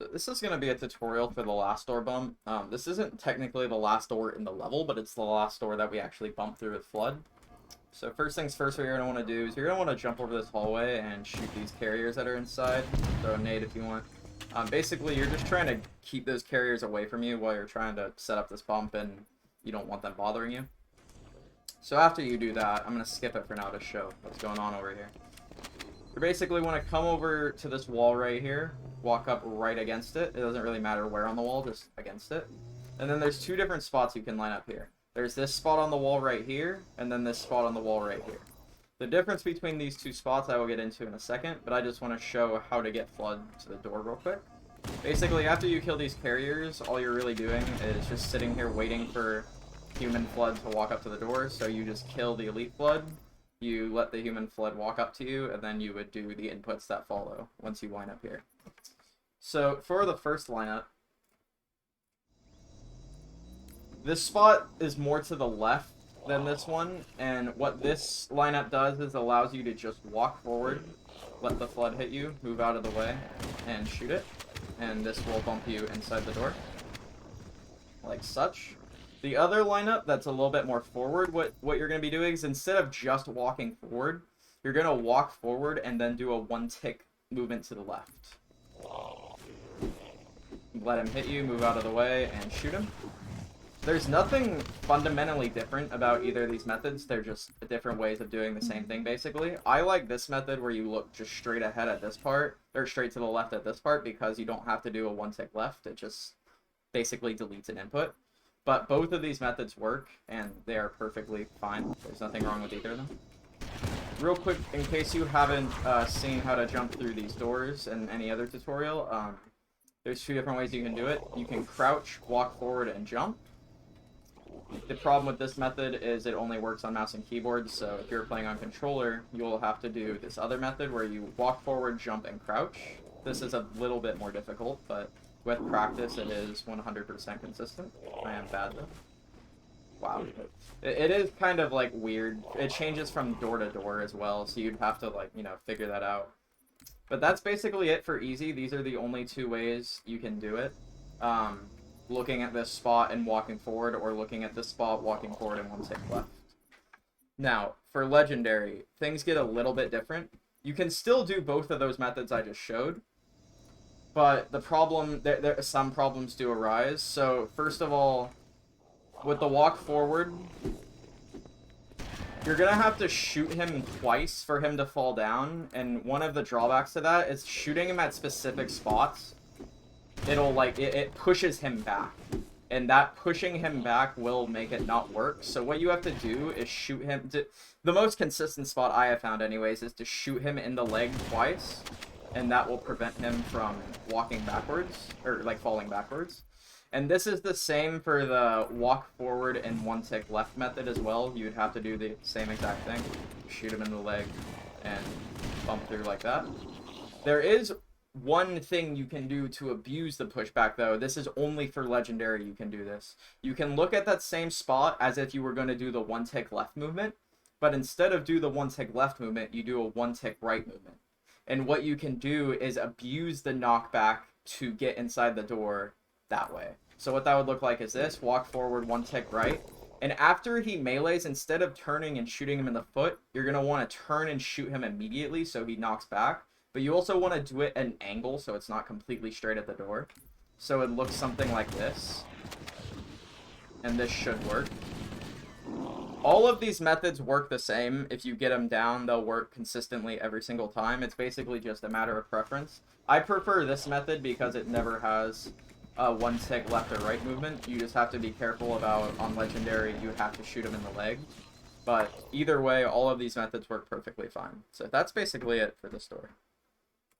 So this is going to be a tutorial for the last door bump. This isn't technically the last door in the level, but it's the last door that we actually bump through with Flood. So first things first, what you're going to want to do is you're going to want to jump over this hallway and shoot these carriers that are inside. Throw a nade if you want. Basically, you're just trying to keep those carriers away from you while you're trying to set up this bump, and you don't want them bothering you. So after you do that, I'm going to skip it for now to show what's going on over here. You basically want to come over to this wall right here, walk up right against it. It doesn't really matter where on the wall, just against it. And then there's two different spots you can line up here. There's this spot on the wall right here, and then this spot on the wall right here. The difference between these two spots I will get into in a second, but I just want to show how to get Flood to the door real quick. Basically, after you kill these carriers, all you're really doing is just sitting here waiting for human Flood to walk up to the door. So you just kill the elite Flood, you let the human Flood walk up to you, and then you would do the inputs that follow once you line up here. So for the first lineup, this spot is more to the left than this one, and what this lineup does is allows you to just walk forward, let the Flood hit you, move out of the way, and shoot it, and this will bump you inside the door, like such. The other lineup that's a little bit more forward, what you're going to be doing is instead of just walking forward, you're going to walk forward and then do a one-tick movement to the left. Let him hit you, move out of the way, and shoot him. There's nothing fundamentally different about either of these methods. They're just different ways of doing the same thing, basically. I like this method where you look just straight ahead at this part, or straight to the left at this part, because you don't have to do a one-tick left. It just basically deletes an input. But both of these methods work, and they are perfectly fine. There's nothing wrong with either of them. Real quick, in case you haven't seen how to jump through these doors in any other tutorial, there's two different ways you can do it. You can crouch, walk forward, and jump. The problem with this method is it only works on mouse and keyboard, so if you're playing on controller, you'll have to do this other method where you walk forward, jump, and crouch. This is a little bit more difficult, but with practice, it is 100% consistent. I am bad, though. Wow. It is kind of, like, weird. It changes from door to door as well, so you'd have to, like, you know, figure that out. But that's basically it for easy. These are the only two ways you can do it. Looking at this spot and walking forward, or looking at this spot, walking forward, and one tick left. Now, for legendary, things get a little bit different. You can still do both of those methods I just showed, but the problem, some problems do arise. So, first of all, with the walk forward, you're gonna have to shoot him twice for him to fall down, and one of the drawbacks to that is shooting him at specific spots. It'll, like, it pushes him back, and that pushing him back will make it not work. So what you have to do is shoot him the most consistent spot I have found anyways is to shoot him in the leg twice, and that will prevent him from walking backwards, or like falling backwards. And this is the same for the walk forward and one tick left method as well. You'd have to do the same exact thing. Shoot him in the leg and bump through like that. There is one thing you can do to abuse the pushback, though. This is only for legendary you can do this. You can look at that same spot as if you were going to do the one tick left movement, but instead of do the one tick left movement, you do a one tick right movement. And what you can do is abuse the knockback to get inside the door that way. So what that would look like is this: walk forward, one tick right. And after he melees, instead of turning and shooting him in the foot, you're going to want to turn and shoot him immediately so he knocks back. But you also want to do it at an angle so it's not completely straight at the door. So it looks something like this. And this should work. All of these methods work the same. If you get them down, they'll work consistently every single time. It's basically just a matter of preference. I prefer this method because it never has a one tick left or right movement. You just have to be careful about, on legendary, you have to shoot him in the leg. But either way, all of these methods work perfectly fine. So that's basically it for this story.